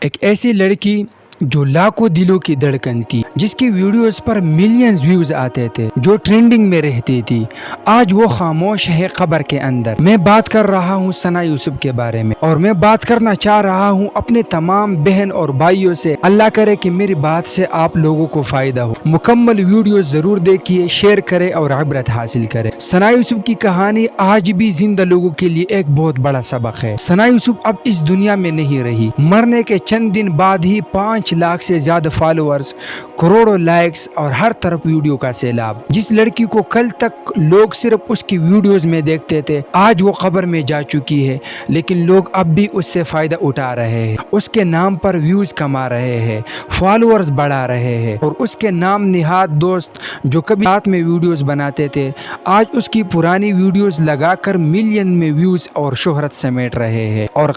ایک ایسی لڑکی جو لاکھوں دلوں کی دھڑکن تھی، جس کی ویڈیوز پر ملینز ویوز آتے تھے، جو ٹرینڈنگ میں رہتی تھی، آج وہ خاموش ہے قبر کے اندر۔ میں بات کر رہا ہوں ثنا یوسف کے بارے میں، اور میں بات کرنا چاہ رہا ہوں اپنے تمام بہن اور بھائیوں سے۔ اللہ کرے کہ میری بات سے آپ لوگوں کو فائدہ ہو۔ مکمل ویڈیو ضرور دیکھیے، شیئر کرے اور عبرت حاصل کرے۔ ثنا یوسف کی کہانی آج بھی زندہ لوگوں کے لیے ایک بہت بڑا سبق ہے۔ ثنا یوسف اب اس دنیا میں نہیں رہی۔ مرنے کے چند دن بعد ہی 5 لاکھ سے زیادہ فالوورز، کروڑوں لائکس اور ہر طرف ویڈیو کا سیلاب۔ جس لڑکی کو کل تک لوگ صرف اس کی ویڈیوز میں دیکھتے تھے، آج وہ قبر میں جا چکی ہے، لیکن لوگ اب بھی اس سے فائدہ اٹھا رہے ہیں۔ اس کے نام پر ویوز کما رہے ہیں، فالوورز بڑھا رہے ہیں، اور اس کے نام نہاد دوست جو کبھی ساتھ میں ویڈیوز بناتے تھے، آج اس کی پرانی ویڈیوز لگا کر ملین میں ویوز اور شہرت سمیٹ رہے ہیں۔ اور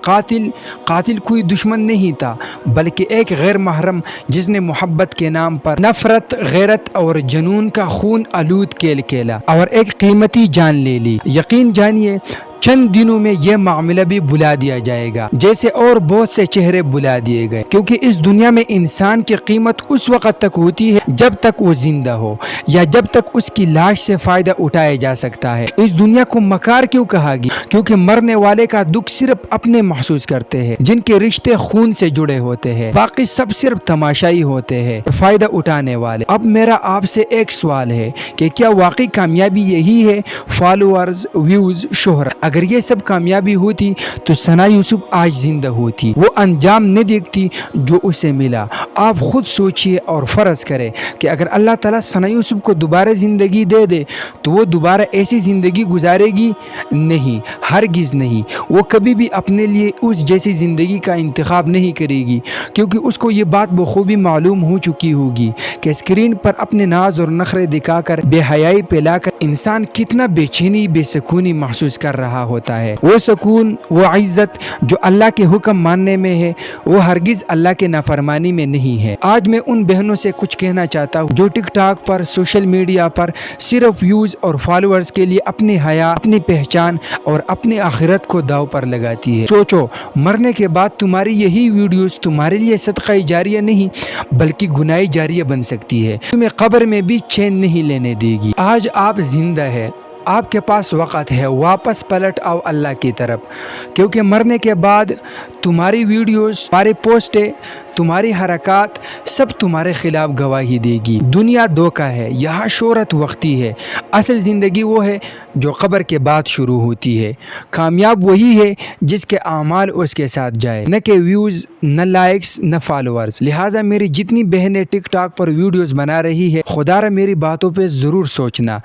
قاتل کوئی دشمن نہیں تھا، بلکہ ایک غیر محرم جس نے محبت کے نام پر نفرت، غیرت اور جنون کا خون آلود کھیل کھیلا اور ایک قیمتی جان لے لی۔ یقین جانیے چند دنوں میں یہ معاملہ بھی بلا دیا جائے گا، جیسے اور بہت سے چہرے بلا دیے گئے، کیونکہ اس دنیا میں انسان کی قیمت اس وقت تک ہوتی ہے جب تک وہ زندہ ہو، یا جب تک اس کی لاش سے فائدہ اٹھایا جا سکتا ہے۔ اس دنیا کو مکار کیوں کہا گیا؟ کیونکہ مرنے والے کا دکھ صرف اپنے محسوس کرتے ہیں، جن کے رشتے خون سے جڑے ہوتے ہیں، باقی سب صرف تماشائی ہوتے ہیں، فائدہ اٹھانے والے۔ اب میرا آپ سے ایک سوال ہے کہ کیا واقعی کامیابی یہی ہے؟ فالوورز، ویوز، شہرت؟ اگر یہ سب کامیابی ہوتی تو ثنا یوسف آج زندہ ہوتی، وہ انجام نہ دیکھتی جو اسے ملا۔ آپ خود سوچئے اور فرض کریں کہ اگر اللہ تعالیٰ ثنا یوسف کو دوبارہ زندگی دے دے تو وہ دوبارہ ایسی زندگی گزارے گی؟ نہیں، ہرگز نہیں۔ وہ کبھی بھی اپنے لیے اس جیسی زندگی کا انتخاب نہیں کرے گی، کیونکہ اس کو یہ بات بخوبی معلوم ہو چکی ہوگی کہ اسکرین پر اپنے ناز اور نخرے دکھا کر، بے حیائی پھیلا کر انسان کتنا بے چینی، بے سکونی محسوس کر رہا ہوتا ہے۔ وہ سکون، وہ عزت جو اللہ کے حکم ماننے میں ہے، وہ ہرگز اللہ کے نافرمانی میں نہیں ہے۔ آج میں ان بہنوں سے کچھ کہنا چاہتا ہوں جو ٹک ٹاک پر، سوشل میڈیا پر صرف ویوز اور فالوورز کے لیے اپنی حیا، اپنی پہچان اور اپنی آخرت کو داؤ پر لگاتی ہے۔ سوچو، مرنے کے بعد تمہاری یہی ویڈیوز تمہارے لیے صدقہ جاریہ نہیں بلکہ گناہ جاریہ بن سکتی ہے، تمہیں قبر میں بھی چین نہیں لینے دے گی۔ آج آپ زندہ ہے، آپ کے پاس وقت ہے، واپس پلٹ آؤ اللہ کی طرف، کیونکہ مرنے کے بعد تمہاری ویڈیوز، تمہاری پوسٹیں، تمہاری حرکات سب تمہارے خلاف گواہی دے گی۔ دنیا دھوکہ ہے، یہاں شہرت وقتی ہے، اصل زندگی وہ ہے جو قبر کے بعد شروع ہوتی ہے۔ کامیاب وہی ہے جس کے اعمال اس کے ساتھ جائے، نہ کہ ویوز، نہ لائکس، نہ فالوورز۔ لہٰذا میری جتنی بہنیں ٹک ٹاک پر ویڈیوز بنا رہی ہے، خدا را میری باتوں پہ ضرور سوچنا۔